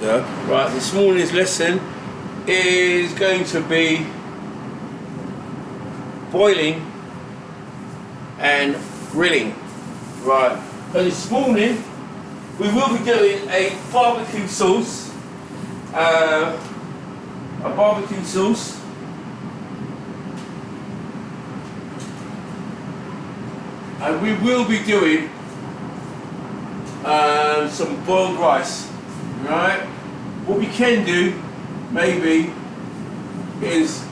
Yeah. Right, this morning's lesson is going to be boiling and grilling. Right, so this morning we will be doing a barbecue sauce. And we will be doing some boiled rice, right? What we can do, maybe, is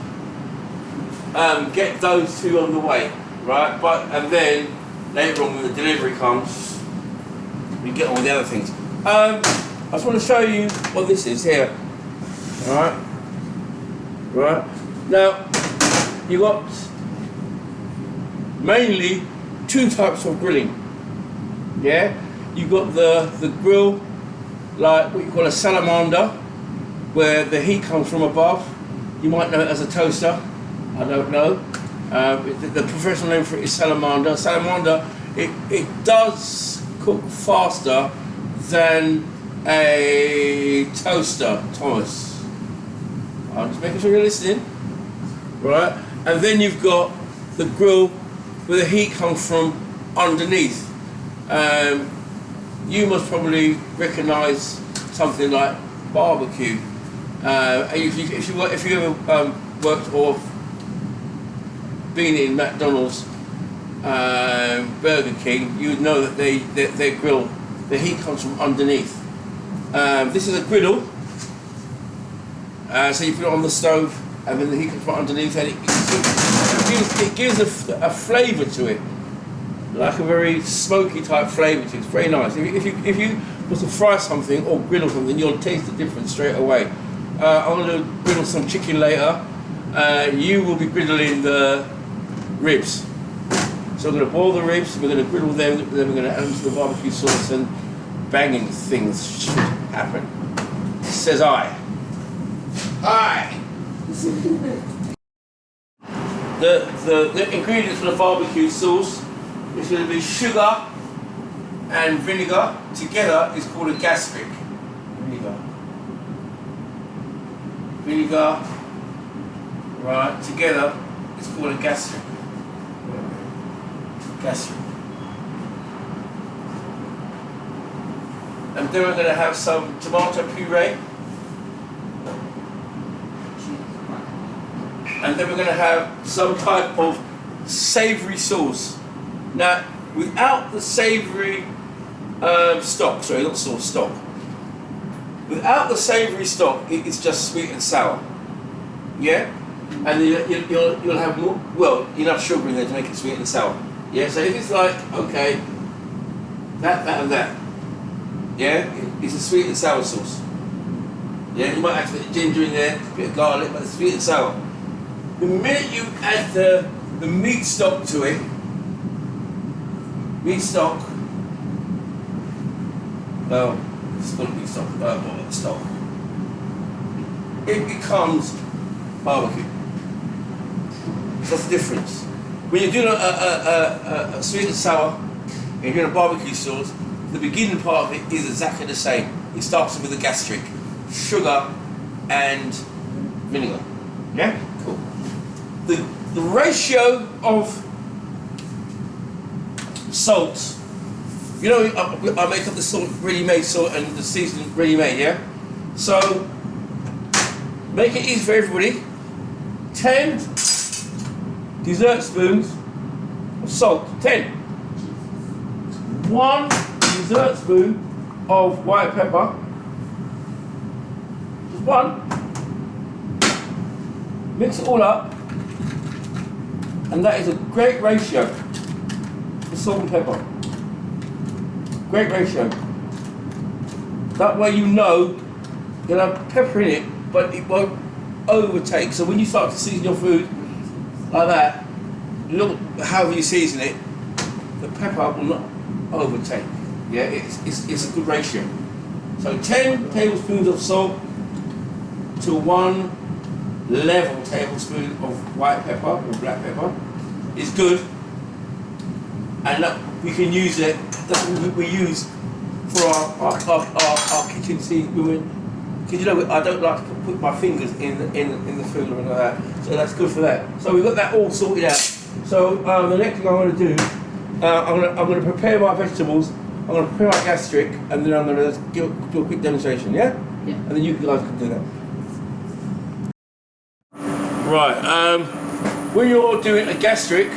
get those two on the way, right? And then later on when the delivery comes, we get on with the other things. I just want to show you what this is here, all right? Right, now you got mainly two types of grilling. Yeah, you got the grill, like what you call a salamander, where the heat comes from above. You might know it as a toaster. I don't know. The professional name for it is salamander. Salamander, it does cook faster than a toaster, Thomas. I'm just making sure you're listening, right? And then you've got the grill where the heat comes from underneath. You must probably recognise something like barbecue. If you ever worked or been in McDonald's, Burger King, you would know that their grill, the heat comes from underneath. This is a griddle. So you put it on the stove, and then the heat comes from underneath, and it gives a flavour to it, like a very smoky type flavour to it. It's very nice. If you were to fry something or griddle something, you'll taste the difference straight away. I'm going to griddle some chicken later. You will be griddling the ribs. So we're going to boil the ribs, we're going to griddle them, then we're going to add them to the barbecue sauce, and banging things should happen. Says I. Hi! The ingredients for the barbecue sauce is going to be sugar and vinegar. Together is called a gastric. Vinegar. Right, together it's called a gastric. And then we're going to have some tomato puree. And then we're going to have some type of savoury sauce. Now, without the savoury stock, without the savoury stock, it's just sweet and sour. Yeah? And you'll have more, well, enough sugar in there to make it sweet and sour. Yeah? So if it's like, okay, that and that, yeah? It's a sweet and sour sauce. Yeah? You might have a bit of ginger in there, a bit of garlic, but it's sweet and sour. The minute you add the meat stock to it, it's called meat stock, it becomes barbecue. So that's the difference. When you're doing a sweet and sour, and you're doing a barbecue sauce, the beginning part of it is exactly the same. It starts with a gastric, sugar and vinegar. Yeah? Cool. The ratio of salt, I make up the salt, ready-made salt, and the seasoning ready-made, yeah? So, make it easy for everybody. 10 dessert spoons of salt. 10. 1 dessert spoon of white pepper. Just 1. Mix it all up. And that is a great ratio for salt and pepper. Great ratio. That way you'll have pepper in it, but it won't overtake. So when you start to season your food like that, look however you season it, the pepper will not overtake. Yeah, it's a good ratio. So 10 tablespoons of salt to 1 level tablespoon of white pepper or black pepper is good, and look, we can use it. That's what we use for our kitchen seasoning. because you know I don't like to put my fingers in the food or anything like that. So that's good for that. So we've got that all sorted out. So the next thing I'm going to do, I'm going to prepare my vegetables. I'm going to prepare my gastric, and then I'm going to do a quick demonstration. Yeah. Yeah. And then you guys can do that. Right. When you're doing a gastric,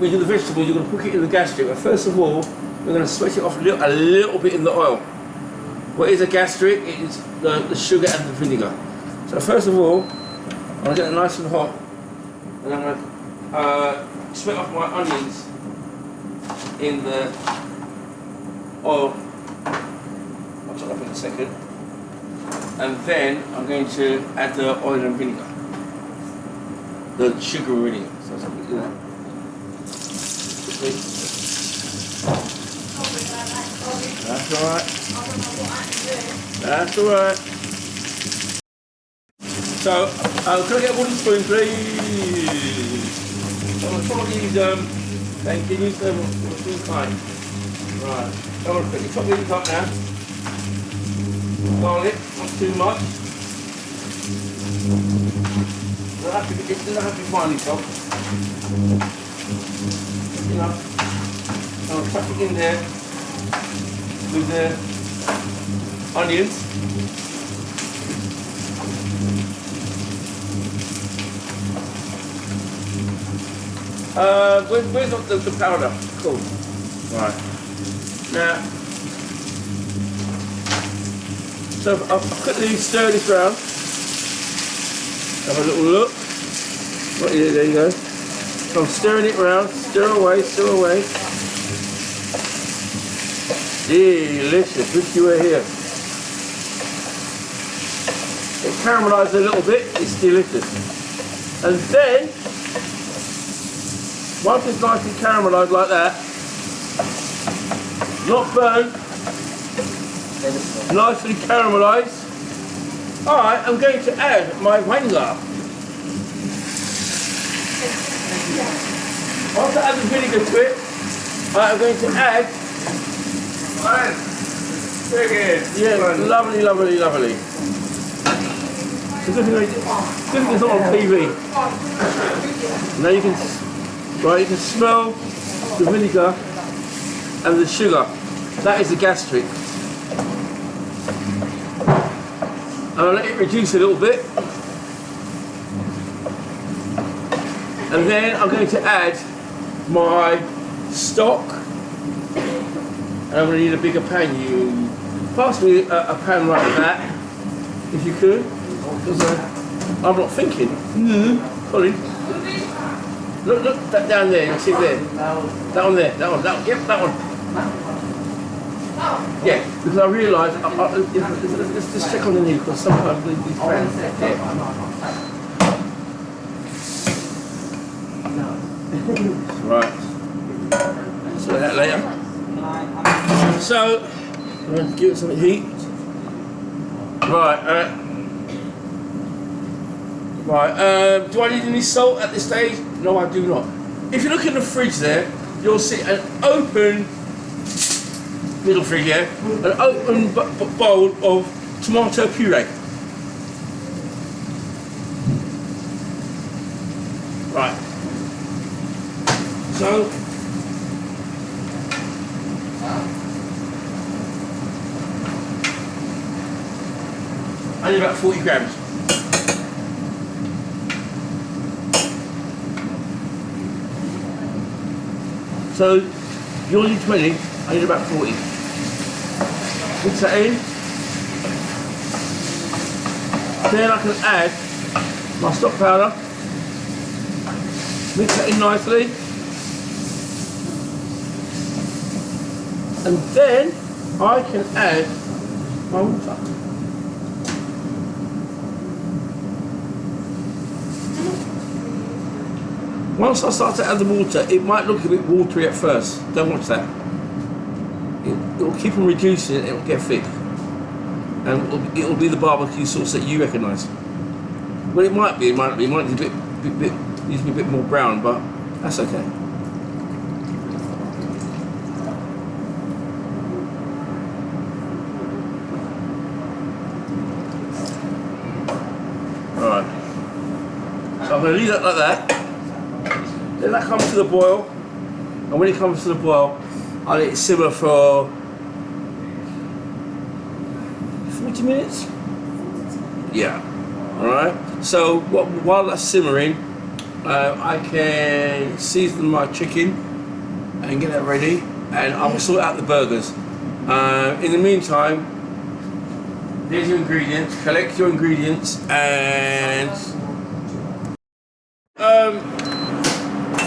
we do the vegetables. You're going to cook it in the gastric. But first of all, we're going to sweat it off a little bit in the oil. What is a gastric? It is the sugar and the vinegar. So first of all, I'm going to get it nice and hot, and I'm going to sweat off my onions in the oil. I'll chop up in a second. And then I'm going to add the oil and vinegar. The sugar and vinegar. So that's what we do that. That's alright. That's alright. So, can I get a wooden spoon, please? I'm going to try these, thank you, use them spoon kind. Right. I'm going to quickly chop these up now. Garlic, not too much. It doesn't have to be finely chopped. Enough. I'll chuck it in there with the onions. Where's the powder? Cool. Right. Now, so I'll quickly stir this round. Have a little look. Right, yeah, there you go. So I'm stirring it round. Stir away, stir away. Delicious. Wish you were here. It caramelised a little bit. It's delicious. And then, once it's nice and caramelised like that, not burned, nicely caramelised, I'm going to add my vinegar. Once I add the vinegar to it, I'm going to add. Yeah, lovely, lovely, lovely. So good thing it's not on TV. Now you can smell the vinegar and the sugar. That is the gastric. And I'll let it reduce a little bit. And then I'm going to add my stock. And I'm going to need a bigger pan. You pass me a pan like that, if you could. Because I'm not thinking. Colin. Look that down there, you see it there? That one there, that one, yep, that one. Yeah, because I realised, let's just check on the knee, because sometimes these pans, Right. So that later. So, I'm going to give it some heat. Right, do I need any salt at this stage? No, I do not. If you look in the fridge there, you'll see an open, middle fridge here, an open bowl of tomato puree. Right. So, I need about 40 grams. So, you only need 20, I need about 40. Mix that in. Then I can add my stock powder. Mix that in nicely. And then I can add my water. Once I start to add the water, it might look a bit watery at first. Don't watch that. It will keep on reducing it, it will get thick. And it will be the barbecue sauce that you recognise. Well, it might be, it might be a bit needs to be a bit more brown, but that's okay. I'm going to leave that like that. Then that comes to the boil. And when it comes to the boil, I'll let it simmer for 40 minutes. Yeah. Alright. So while that's simmering, I can season my chicken and get that ready. And I will sort out the burgers. In the meantime, here's your ingredients. Collect your ingredients and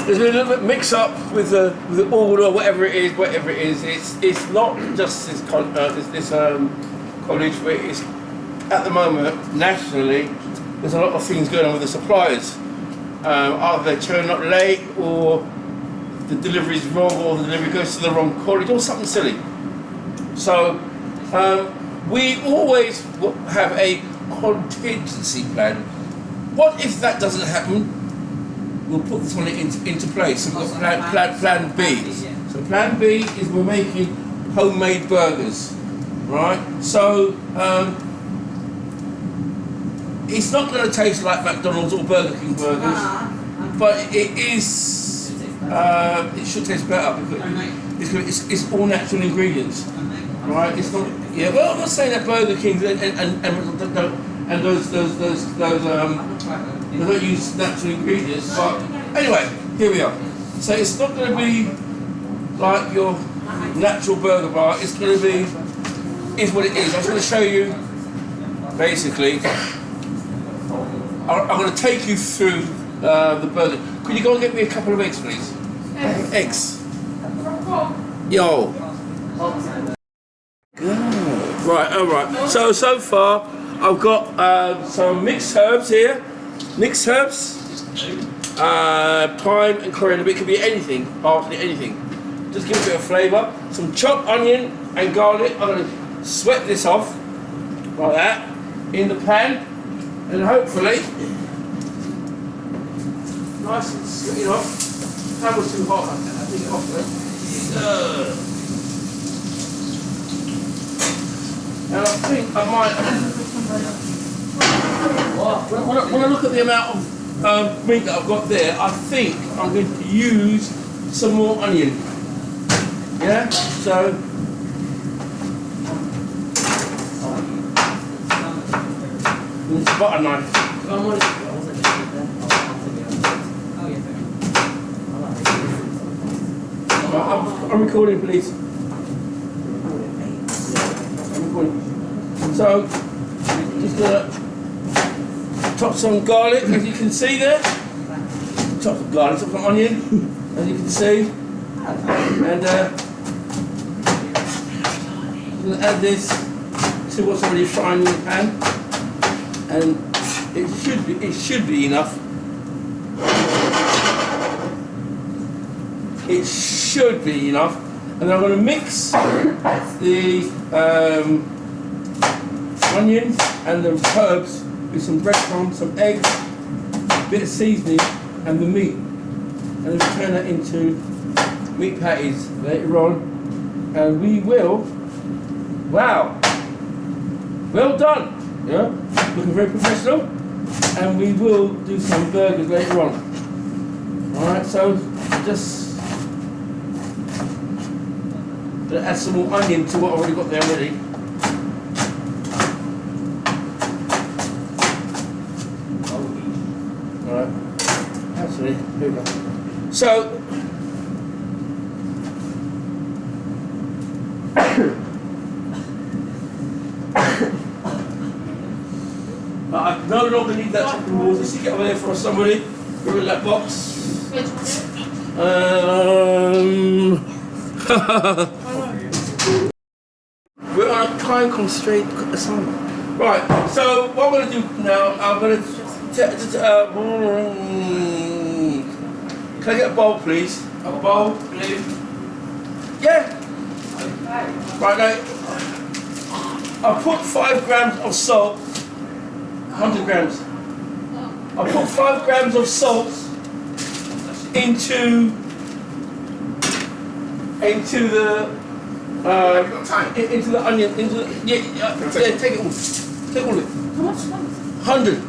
there's been a little bit mix up with the order, whatever it is. It's not just this college, where it's at the moment nationally. There's a lot of things going on with the suppliers. Either they turn up late, or the delivery is wrong, or the delivery goes to the wrong college, or something silly. So we always have a contingency plan. What if that doesn't happen? We'll put this one into place. So we've got plan B. So plan B is we're making homemade burgers, right? So it's not going to taste like McDonald's or Burger King burgers, but it is. It should taste better because it's all natural ingredients, right? It's not. Yeah. Well, I'm not saying that Burger King and those they don't use natural ingredients, but anyway, here we are. So it's not going to be like your natural burger bar. It's going to be is what it is. I was going to show you basically. I'm going to take you through the burger. Could you go and get me a couple of eggs, please? Eggs. Yo. Good. Right, alright. So far, I've got some mixed herbs here. Mixed herbs. Thyme and coriander. It could be anything, hardly anything. Just give it a bit of flavour. Some chopped onion and garlic. I'm going to sweat this off, like that, in the pan. And hopefully, nice and sweet off. That was too hot, I think it off there. And I think I might, when I look at the amount of meat that I've got there, I think I'm going to use some more onion. Yeah, so. It's a butter knife. I'm recording, please. I'm recording. So, just gonna chop some garlic, as you can see there. Chop some garlic, chop some onion, as you can see. And I'm gonna add this to what's already frying in the pan. And it should be enough. It should be enough. And then I'm going to mix the onions and the herbs with some breadcrumbs, some eggs, a bit of seasoning, and the meat. And then turn that into meat patties later on. And we will. Wow! Well done. Yeah. Looking very professional, and we will do some burgers later on. Alright, so just add some more onion to what I've already got there already. Alright, actually, here we go. So, I no longer need that chopping board. Let's get over there for somebody. Go in that box. We're on a time constraint assignment. Right, so what I'm going to do now, I'm going to... can I get a bowl, please? A bowl, please. Yeah. Right, now, I put 5 grams of salt. 100 grams. I put 5 grams of salt into the into the onion, into the, yeah, take it all. Take all of it. How much? 100.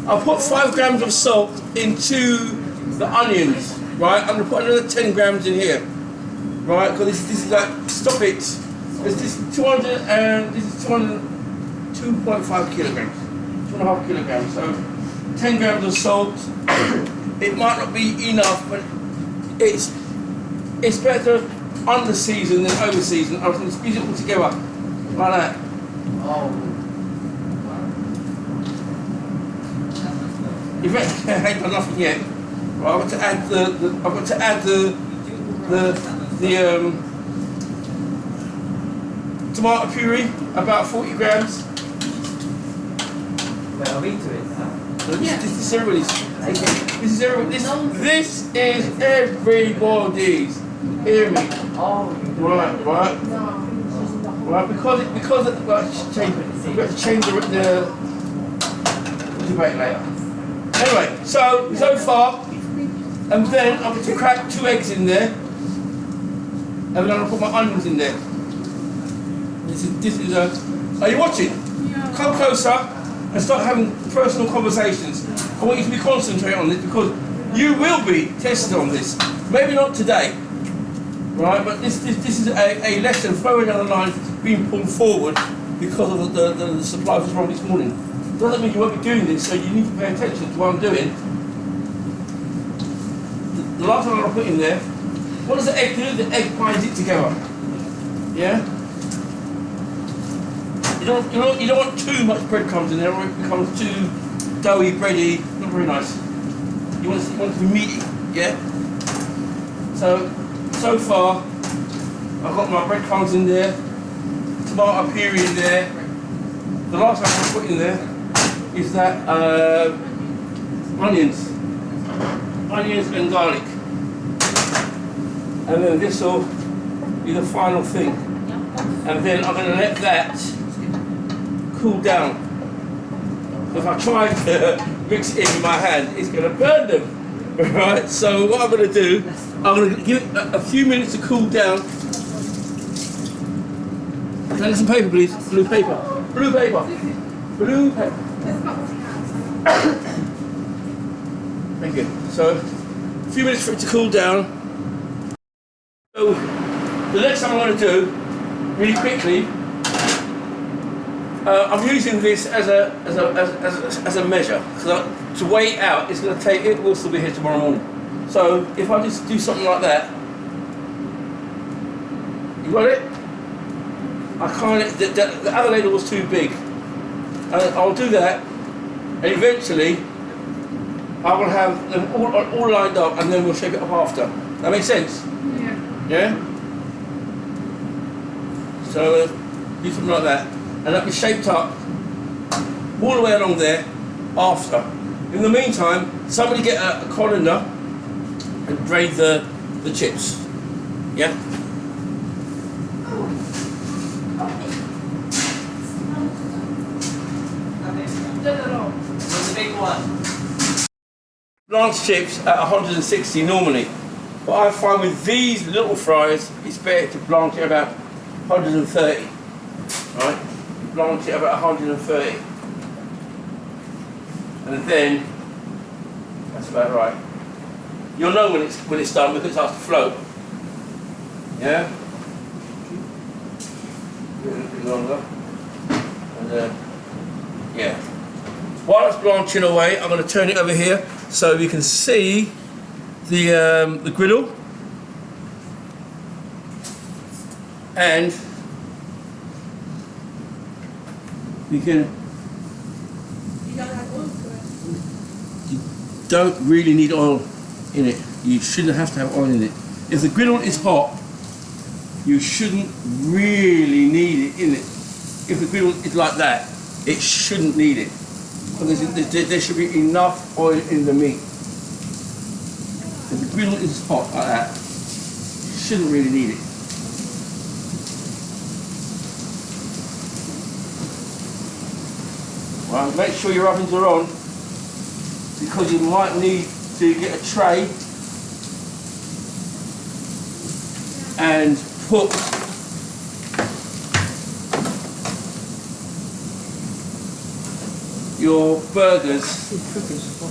I'll put 5 grams of salt into the onions, right? I'm gonna put another 10 grams in here, right? Because this is like, stop it. This is 200 and this is 2.5 kilograms, 2.5 kilograms. So 10 grams of salt. It might not be enough, but it's better under season than over season. I was going to squeeze it all together like that. Oh. You've ain't done nothing yet. Well, I've got to add the tomato puree, about 40 grams. Well, I'll eat to it now. This is everybody's. This is everybody's. Hear me. Oh. Right. Because of the we've got to change the debate later. Anyway, so far, and then I'm going to crack 2 eggs in there, and then I'm going to put my onions in there. This is are you watching? Yeah. Come closer and start having personal conversations. I want you to be concentrating on this because you will be tested on this. Maybe not today, right? But this is a lesson further down the line being pulled forward because of the supply was wrong this morning. Doesn't mean you won't be doing this, so you need to pay attention to what I'm doing. The last one I'll put in there. What does the egg do? The egg binds it together. Yeah. You don't want too much breadcrumbs in there, or it becomes too doughy, bready, not very nice. You want it to be meaty, yeah? So far, I've got my breadcrumbs in there, tomato puree in there. The last thing I put in there is that onions and garlic. And then this will be the final thing. And then I'm going to let that cool down. If I try to mix it in with my hand, it's going to burn them. Right? So what I'm going to do, I'm going to give it a few minutes to cool down. Can I get some paper, please? Blue paper. Blue paper. Blue paper. Thank you. So, a few minutes for it to cool down. So, the next thing I'm going to do, really quickly, I'm using this as a measure. So to weigh it out, it's going to take. It will still be here tomorrow morning. So if I just do something like that, you got it? I can't. The other ladle was too big. I'll do that, and eventually I will have them all lined up, and then we'll shape it up after. That makes sense? Yeah. Yeah. So do something like that. And that'll be shaped up all the way along there after. In the meantime, somebody get a colander and drain the chips. Yeah? What's the big one? Blanch chips at 160 normally. But I find with these little fries, it's better to blanch it about 130. Right? Blanch it about 130. And then, that's about right. You'll know when it's done because it starts to float. Yeah? A little bit longer. And yeah. While it's blanching away, I'm going to turn it over here so we can see the griddle. And we can. You don't have oil to it. You don't really need oil in it. You shouldn't have to have oil in it. If the griddle is hot, you shouldn't really need it in it. If the griddle is like that, it shouldn't need it. Because there should be enough oil in the meat. If the griddle is hot like that, you shouldn't really need it. Well, make sure your ovens are on because you might need to get a tray and put your burgers It's cooking spot.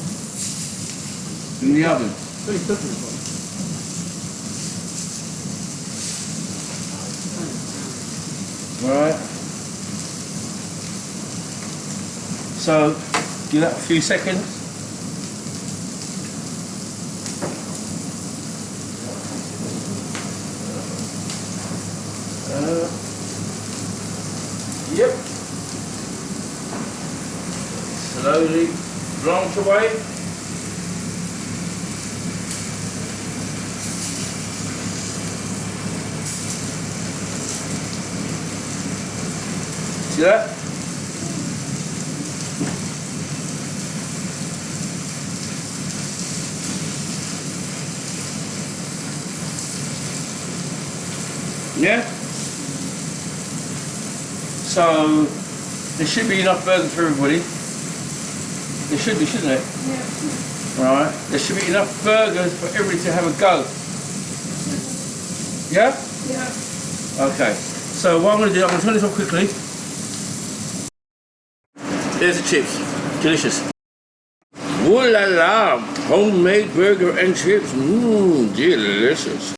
in the oven. It's really cooking spot. Alright. So, give that a few seconds. Yep. Slowly blanch away. See that? Yeah? So, there should be enough burgers for everybody. There should be, shouldn't it? Yeah. Right. There should be enough burgers for everybody to have a go. Yeah? Yeah. Okay. So what I'm going to do, I'm going to turn this off quickly. There's the chips. Delicious. Ooh la la! Homemade burger and chips. Mmm, delicious.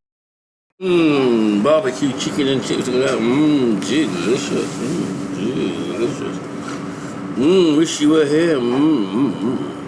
Mmm, barbecue chicken and chips. Look at that. Mmm, delicious. Mmm, delicious. Mmm, wish you were here. Mmm, mmm, mmm.